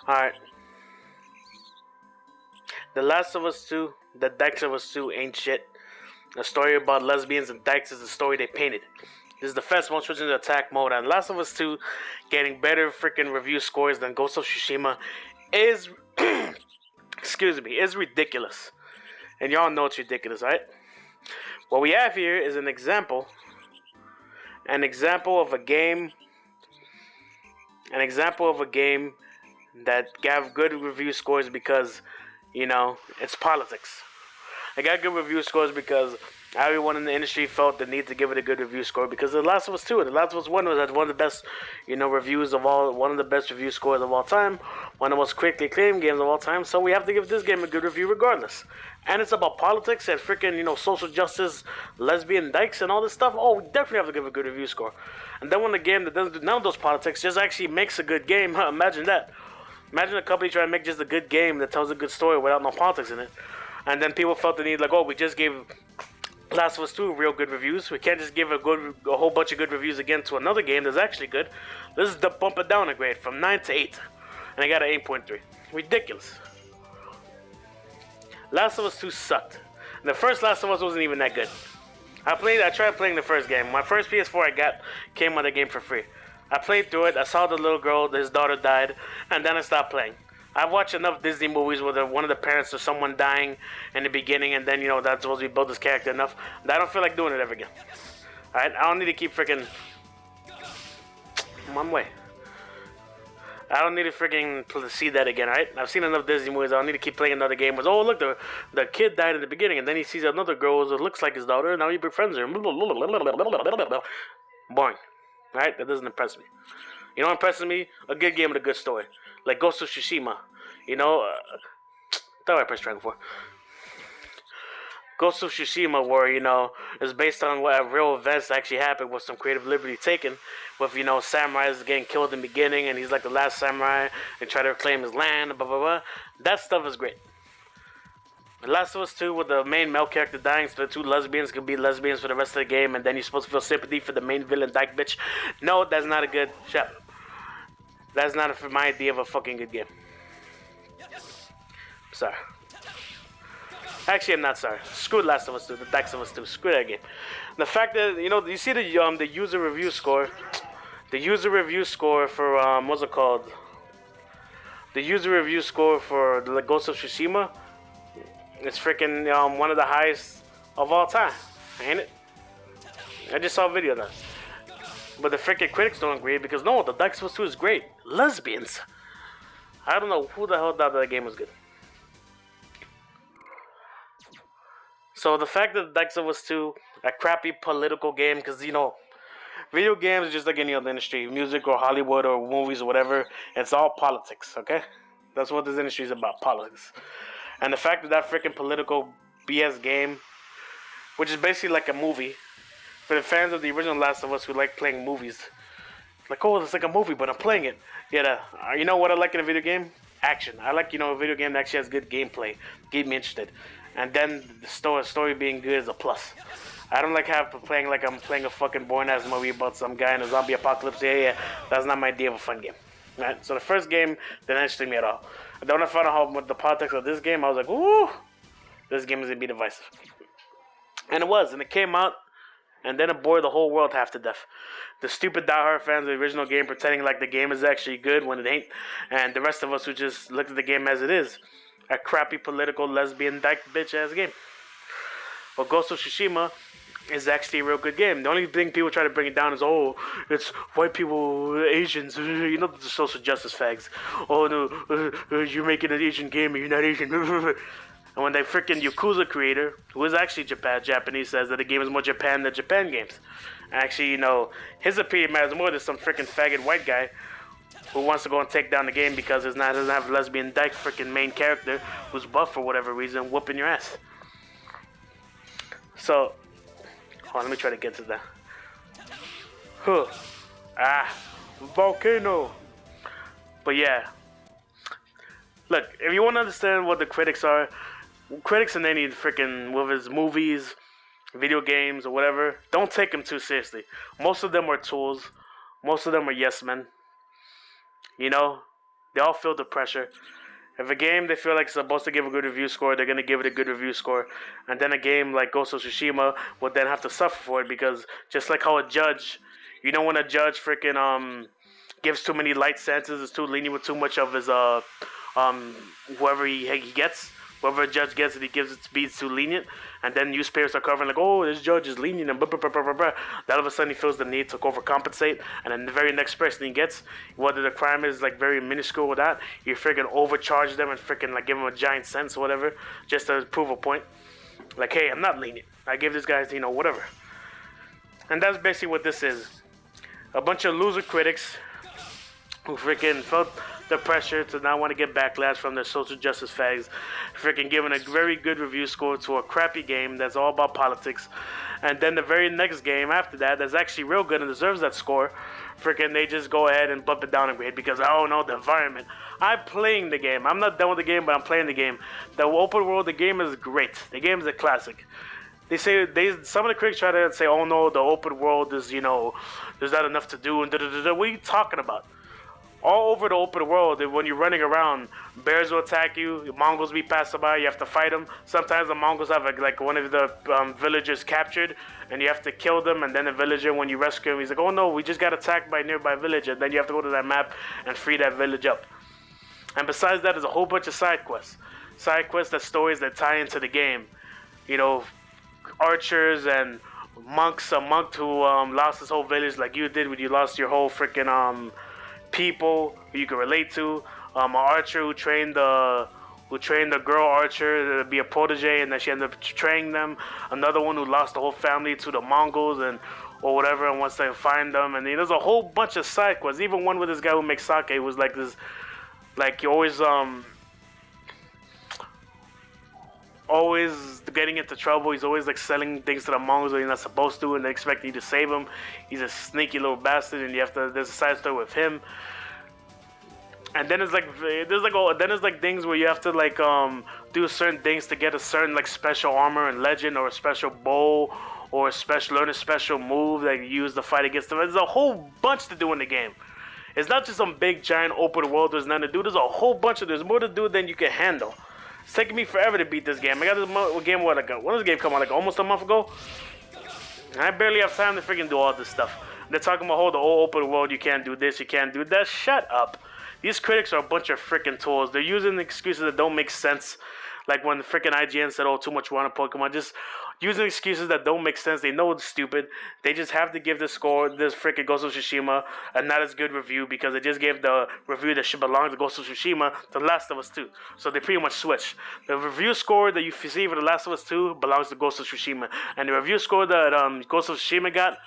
Alright. The Last of Us 2, the Dikes of Us 2 ain't shit. A story about lesbians and dykes is the story they painted. This is the first one switching to attack mode, and Last of Us 2 getting better freaking review scores than Ghost of Tsushima is, excuse me, is ridiculous. And y'all know it's ridiculous, right? What we have here is an example of a game, that got good review scores because, it's politics. It got good review scores because everyone in the industry felt the need to give it a good review score because The Last of Us 2 and The Last of Us 1 was one of the best, reviews of all, one of the best review scores of all time, one of the most critically acclaimed games of all time, so we have to give this game a good review regardless. And it's about politics and freaking, social justice, lesbian dykes and all this stuff. Oh, we definitely have to give a good review score. And then when the game that doesn't do none of those politics just actually makes a good game, imagine that. Imagine a company trying to make just a good game that tells a good story without no politics in it. And then people felt the need, like, oh, we just gave Last of Us 2 real good reviews. We can't just give a whole bunch of good reviews again to another game that's actually good. Let's bump it down a grade from 9 to 8. And I got an 8.3. Ridiculous. Last of Us 2 sucked. And the first Last of Us wasn't even that good. I tried playing the first game. My first PS4 I got came with the game for free. I played through it. I saw the little girl, his daughter died, and then I stopped playing. I've watched enough Disney movies where one of the parents or someone dying in the beginning, and then, that's supposed to be build this character enough. That I don't feel like doing it ever again. Alright? I don't need to keep freaking... One way. I don't need to freaking see that again, alright? I've seen enough Disney movies. I don't need to keep playing another game where, oh, look, the kid died in the beginning, and then he sees another girl who looks like his daughter, and now he befriends her. Boring. Alright? That doesn't impress me. You know what impresses me? A good game with a good story. Like Ghost of Tsushima. That's what I pressed triangle for. Ghost of Tsushima, where, is based on what real events that actually happened with some creative liberty taken. With, samurais getting killed in the beginning, and he's like the last samurai, and try to reclaim his land, blah, blah, blah. That stuff is great. The Last of Us 2, with the main male character dying, so the two lesbians can be lesbians for the rest of the game, and then you're supposed to feel sympathy for the main villain, dyke bitch. No, that's not a good shot. That's not my idea of a fucking good game. Sorry. Actually, I'm not sorry. Screw Last of Us 2, the Dikes of Us 2. Screw that game. The fact that, you see the user review score. The user review score for, what's it called? The user review score for the Ghost of Tsushima. It's freaking one of the highest of all time, ain't it? I just saw a video of that. But the freaking critics don't agree because no, the Dikes of Us 2 is great. Lesbians. I don't know who the hell thought that game was good. So the fact that Dikes of Us 2, a crappy political game, because video games is just like any other industry, music or Hollywood or movies or whatever, it's all politics, okay? That's what this industry is about, politics. And the fact that freaking political BS game, which is basically like a movie, for the fans of the original Last of Us who like playing movies, like, oh, it's like a movie, but I'm playing it. Yeah, you know what I like in a video game? Action. I like, a video game that actually has good gameplay, keep me interested. And then the story being good is a plus. I don't like playing like I'm playing a fucking boring ass movie about some guy in a zombie apocalypse. Yeah, that's not my idea of a fun game. Right? So the first game didn't interest me at all. And then when I found out how with the politics of this game, I was like, ooh, this game is gonna be divisive. And it was, and it came out, and then it bored the whole world half to death. The stupid diehard fans of the original game pretending like the game is actually good when it ain't, and the rest of us who just look at the game as it is. A crappy political lesbian dyke bitch ass game. But Ghost of Tsushima is actually a real good game. The only thing people try to bring it down is, oh, it's white people, Asians, the social justice fags. Oh no, you're making an Asian game and you're not Asian. And when the freaking Yakuza creator, who is actually Japanese, says that the game is more Japan than Japan games. Actually, his opinion matters more than some freaking faggot white guy who wants to go and take down the game because it doesn't have a lesbian dyke freaking main character who's buff for whatever reason, whooping your ass. So, let me try to get to that. Volcano. But yeah. Look, if you want to understand what the critics are, critics in any freaking, whether it's movies, video games, or whatever, don't take them too seriously. Most of them are tools. Most of them are yes men. You know, they all feel the pressure. If a game they feel like it's supposed to give a good review score, they're gonna give it a good review score. And then a game like Ghost of Tsushima will then have to suffer for it because just like how a judge, when a judge freaking gives too many light sentences, is too lenient with too much of his um whoever he gets, whoever a judge gets it, he gives it speeds too lenient, and then newspapers are covering like, oh, this judge is lenient and blah blah blah blah blah blah. Then all of a sudden he feels the need to overcompensate, and then the very next person he gets, whether the crime is like very minuscule or that, you freaking overcharge them and freaking like give them a giant sentence or whatever, just to prove a point. Like, hey, I'm not lenient. I give this guy, whatever. And that's basically what this is. A bunch of loser critics who freaking felt the pressure to not want to get backlash from their social justice fags, freaking giving a very good review score to a crappy game that's all about politics. And then the very next game after that, that's actually real good and deserves that score, freaking they just go ahead and bump it down a grade because, oh no, the environment. I'm playing the game. I'm not done with the game, but I'm playing the game. The open world, the game is great. The game is a classic. Some of the critics try to say, oh no, the open world is, there's not enough to do and da-da-da-da. What are you talking about? All over the open world, when you're running around, bears will attack you, Mongols be passing by, you have to fight them. Sometimes the Mongols have like one of the villagers captured, and you have to kill them, and then the villager, when you rescue him, he's like, oh no, we just got attacked by a nearby village, and then you have to go to that map and free that village up. And besides that, there's a whole bunch of side quests. Side quests, that stories that tie into the game. Archers and monks, a monk who lost his whole village like you did when you lost your whole freaking people who you can relate to. An archer who trained the girl archer to be a protege, and then she ended up betraying them. Another one who lost the whole family to the Mongols or whatever, and wants to find them. And there's a whole bunch of side quests. Even one with this guy who makes sake was like this, like you always getting into trouble. He's always like selling things to the Mongols that he's not supposed to, and they expect you to save him. He's a sneaky little bastard, and there's a side story with him. And then there's like things where you have to like do certain things to get a certain like special armor and legend, or a special bow, or learn a special move that you use to fight against them. There's a whole bunch to do in the game. It's not just some big giant open world there's nothing to do. There's more to do than you can handle. It's taking me forever to beat this game. I got this game, when did this game come out? Like almost a month ago? And I barely have time to freaking do all this stuff. They're talking about, the whole open world, you can't do this, you can't do that. Shut up. These critics are a bunch of freaking tools. They're using excuses that don't make sense. Like when the freaking IGN said, too much run on Pokemon. Just using excuses that don't make sense. They know it's stupid. They just have to give this freaking Ghost of Tsushima a not as good review because they just gave the review that should belong to Ghost of Tsushima to Last of Us 2. So they pretty much switched. The review score that you see for The Last of Us 2 belongs to Ghost of Tsushima. And the review score that Ghost of Tsushima got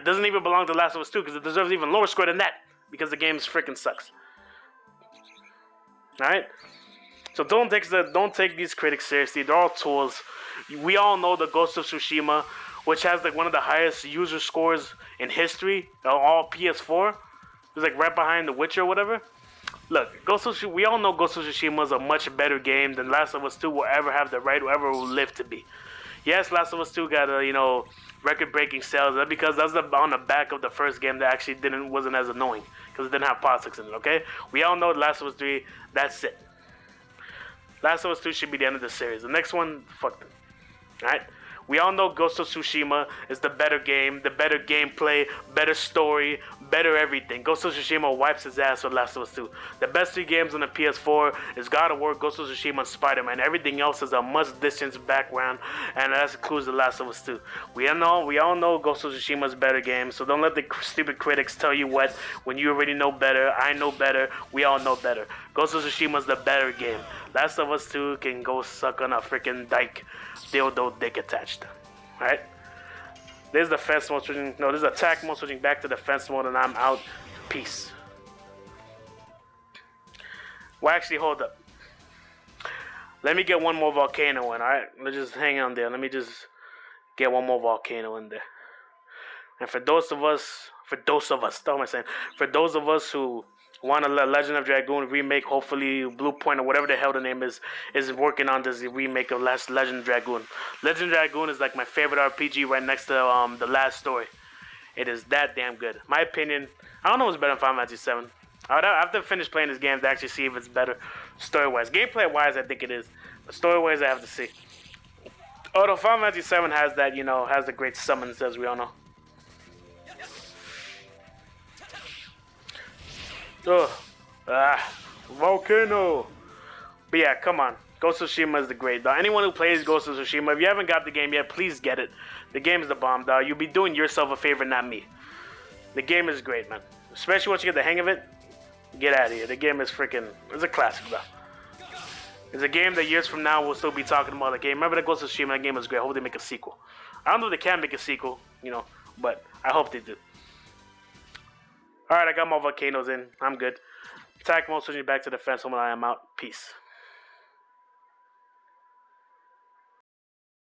doesn't even belong to Last of Us 2 because it deserves even lower score than that because the game freaking sucks. Alright? So don't take these critics seriously. They're all tools. We all know the Ghost of Tsushima, which has like one of the highest user scores in history, all PS4. It's like right behind The Witcher or whatever. Look, we all know Ghost of Tsushima is a much better game than Last of Us 2 will ever have the right, or ever will live to be. Yes, Last of Us 2 got record-breaking sales. That's because that's on the back of the first game that actually wasn't as annoying because it didn't have politics in it. Okay, we all know Last of Us 3. That's it. Last of Us 2 should be the end of the series. The next one, fuck them. Alright? We all know Ghost of Tsushima is the better game, the better gameplay, better story, better everything. Ghost of Tsushima wipes his ass with Last of Us 2. The best 3 games on the PS4 is God of War, Ghost of Tsushima, and Spider-Man. Everything else is a much distant background, and that includes The Last of Us 2. We all know Ghost of Tsushima is a better game, so don't let the stupid critics tell you what when you already know better. I know better. We all know better. Ghost of Tsushima is the better game. Last of Us 2 can go suck on a freaking dyke. Dildo dick attached. Alright? There's the defense mode switching. No, this is attack mode switching back to defense mode, and I'm out. Peace. Well, actually, hold up. Let me get one more volcano in, alright? Let's just hang on there. Let me just get one more volcano in there. And for those of us who want a Legend of Dragoon remake, hopefully Blue Point or whatever the hell the name is working on this remake of Legend of Dragoon. Legend of Dragoon is like my favorite RPG right next to the last story. It is that damn good. My opinion, I don't know what's better than Final Fantasy VII. I would have to finish playing this game to actually see if it's better story-wise. Gameplay-wise, I think it is. But story-wise, I have to see. Although Final Fantasy 7 has that, has the great summons, as we all know. Ugh. Volcano. But yeah, come on. Ghost of Tsushima is the great, dog. Anyone who plays Ghost of Tsushima, if you haven't got the game yet, please get it. The game is the bomb, dog. You'll be doing yourself a favor, not me. The game is great, man. Especially once you get the hang of it, get out of here. The game is freaking... It's a classic, dog. It's a game that years from now we'll still be talking about the game. Remember that Ghost of Tsushima? That game was great. I hope they make a sequel. I don't know if they can make a sequel, but I hope they do. Alright, I got my volcanoes in. I'm good. Attack mode, switching back to defense. Home, I am out. Peace.